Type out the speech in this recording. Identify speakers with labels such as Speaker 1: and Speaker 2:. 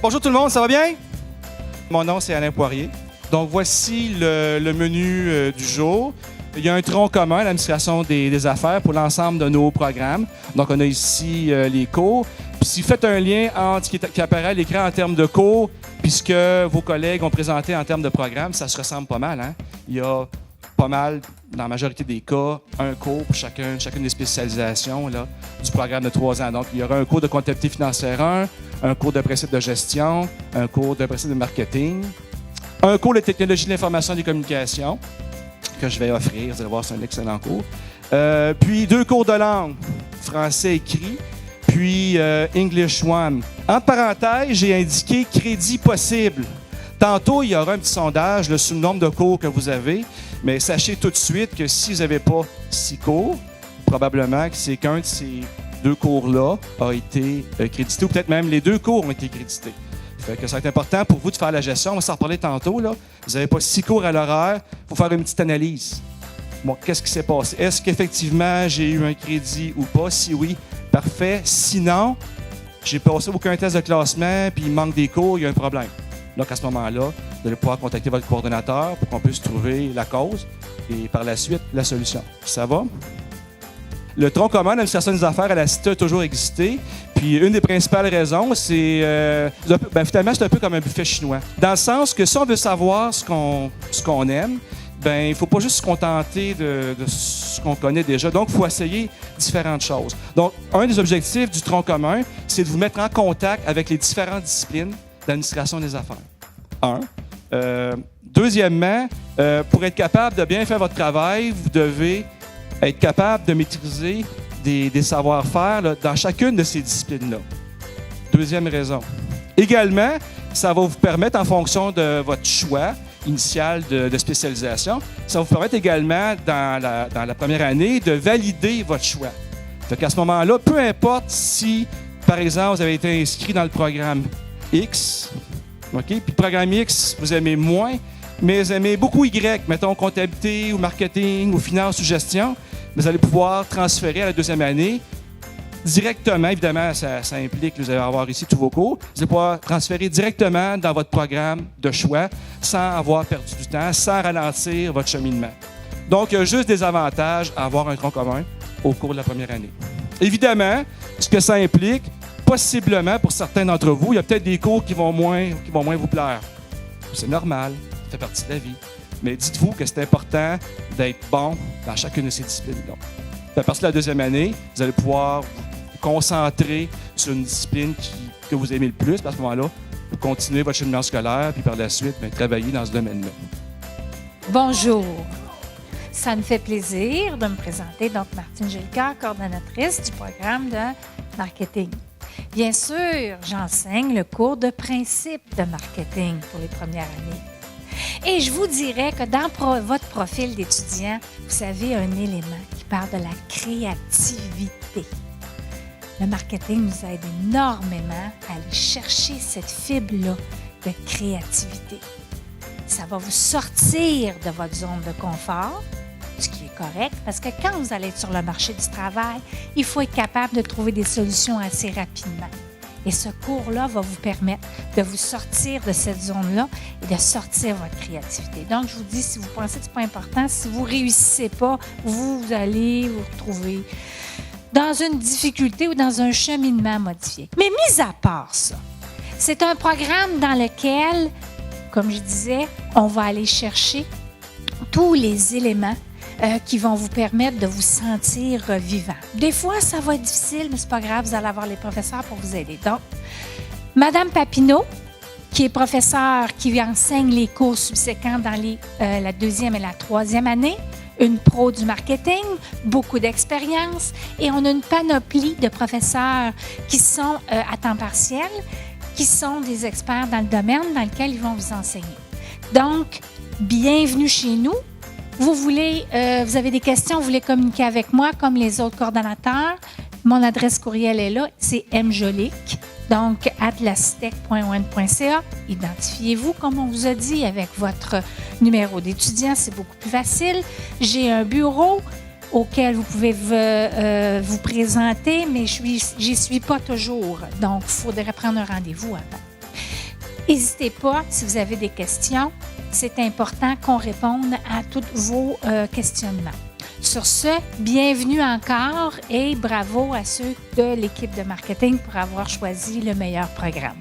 Speaker 1: Bonjour tout le monde, ça va bien? Mon nom, c'est Alain Poirier. Donc, voici le menu du jour. Il y a un tronc commun, l'administration des affaires, pour l'ensemble de nos programmes. Donc, on a ici les cours. Puis, si vous faites un lien entre ce qui apparaît à l'écran en termes de cours, puis ce que vos collègues ont présenté en termes de programme, ça se ressemble pas mal. Hein? Il y a pas mal, dans la majorité des cas, un cours pour chacune des spécialisations là, du programme de 3 ans. Donc, il y aura un cours de comptabilité financière 1 cours de principe de gestion, un cours de principe de marketing, un cours de technologie de l'information et des communications que je vais offrir. Vous allez voir, c'est un excellent cours. Puis 2 cours de langue, français écrit, puis English 1. En parenthèse, j'ai indiqué crédit possible. Tantôt, il y aura un petit sondage là, sur le nombre de cours que vous avez, mais sachez tout de suite que si vous n'avez pas 6 cours, probablement que c'est qu'un de ces 2 cours-là a été crédité, ou peut-être même les 2 cours ont été crédités. Fait que ça va être important pour vous de faire la gestion. On va s'en reparler tantôt. Là. Vous n'avez pas 6 cours à l'horaire. Il faut faire une petite analyse. Bon, qu'est-ce qui s'est passé? Est-ce qu'effectivement, j'ai eu un crédit ou pas? Si oui, parfait. Sinon, j'ai passé aucun test de classement puis il manque des cours, il y a un problème. Donc, à ce moment-là, vous allez pouvoir contacter votre coordonnateur pour qu'on puisse trouver la cause et par la suite, la solution. Ça va? Le tronc commun d'administration des affaires à la Cité a toujours existé. Puis une des principales raisons, c'est finalement, c'est un peu comme un buffet chinois. Dans le sens que si on veut savoir ce qu'on aime, il ne faut pas juste se contenter de ce qu'on connaît déjà. Donc, il faut essayer différentes choses. Donc, un des objectifs du tronc commun, c'est de vous mettre en contact avec les différentes disciplines d'administration des affaires. Deuxièmement, pour être capable de bien faire votre travail, vous devez être capable de maîtriser des savoir-faire là, dans chacune de ces disciplines-là. Deuxième raison. Également, ça va vous permettre, en fonction de votre choix initial de spécialisation, ça va vous permettre également, dans la première année, de valider votre choix. Donc à ce moment-là, peu importe si, par exemple, vous avez été inscrit dans le programme X, OK? Puis le programme X, vous aimez moins, mais vous aimez beaucoup Y, mettons comptabilité ou marketing ou finance ou gestion, vous allez pouvoir transférer à la deuxième année directement. Évidemment, ça implique que vous allez avoir ici tous vos cours. Vous allez pouvoir transférer directement dans votre programme de choix sans avoir perdu du temps, sans ralentir votre cheminement. Donc, il y a juste des avantages à avoir un tronc commun au cours de la première année. Évidemment, ce que ça implique, possiblement pour certains d'entre vous, il y a peut-être des cours qui vont moins vous plaire. C'est normal, ça fait partie de la vie. Mais dites-vous que c'est important d'être bon dans chacune de ces disciplines-là. À partir de la deuxième année, vous allez pouvoir vous concentrer sur une discipline que vous aimez le plus. À ce moment-là, vous continuez votre cheminement scolaire, puis par la suite, travailler dans ce domaine-là.
Speaker 2: Bonjour. Ça me fait plaisir de me présenter. Donc, Martine Gilliard, coordonnatrice du programme de marketing. Bien sûr, j'enseigne le cours de principe de marketing pour les premières années. Et je vous dirais que dans votre profil d'étudiant, vous avez un élément qui parle de la créativité. Le marketing nous aide énormément à aller chercher cette fibre-là de créativité. Ça va vous sortir de votre zone de confort, ce qui est correct, parce que quand vous allez être sur le marché du travail, il faut être capable de trouver des solutions assez rapidement. Et ce cours-là va vous permettre de vous sortir de cette zone-là et de sortir votre créativité. Donc, je vous dis, si vous pensez que ce n'est pas important, si vous ne réussissez pas, vous allez vous retrouver dans une difficulté ou dans un cheminement modifié. Mais mis à part ça, c'est un programme dans lequel, comme je disais, on va aller chercher tous les éléments qui vont vous permettre de vous sentir vivant. Des fois, ça va être difficile, mais c'est pas grave, vous allez avoir les professeurs pour vous aider. Donc, Madame Papineau, qui est professeure qui enseigne les cours subséquents dans la deuxième et la troisième année, une pro du marketing, beaucoup d'expérience, et on a une panoplie de professeurs qui sont à temps partiel, qui sont des experts dans le domaine dans lequel ils vont vous enseigner. Donc, bienvenue chez nous. Vous avez des questions, vous voulez communiquer avec moi comme les autres coordonnateurs. Mon adresse courriel est là, c'est mjolic, donc @lacitec.one.ca. Identifiez-vous, comme on vous a dit, avec votre numéro d'étudiant, c'est beaucoup plus facile. J'ai un bureau auquel vous pouvez vous présenter, mais j'y suis pas toujours, donc il faudrait prendre un rendez-vous avant. N'hésitez pas, si vous avez des questions, c'est important qu'on réponde à tous vos questionnements. Sur ce, bienvenue encore et bravo à ceux de l'équipe de marketing pour avoir choisi le meilleur programme.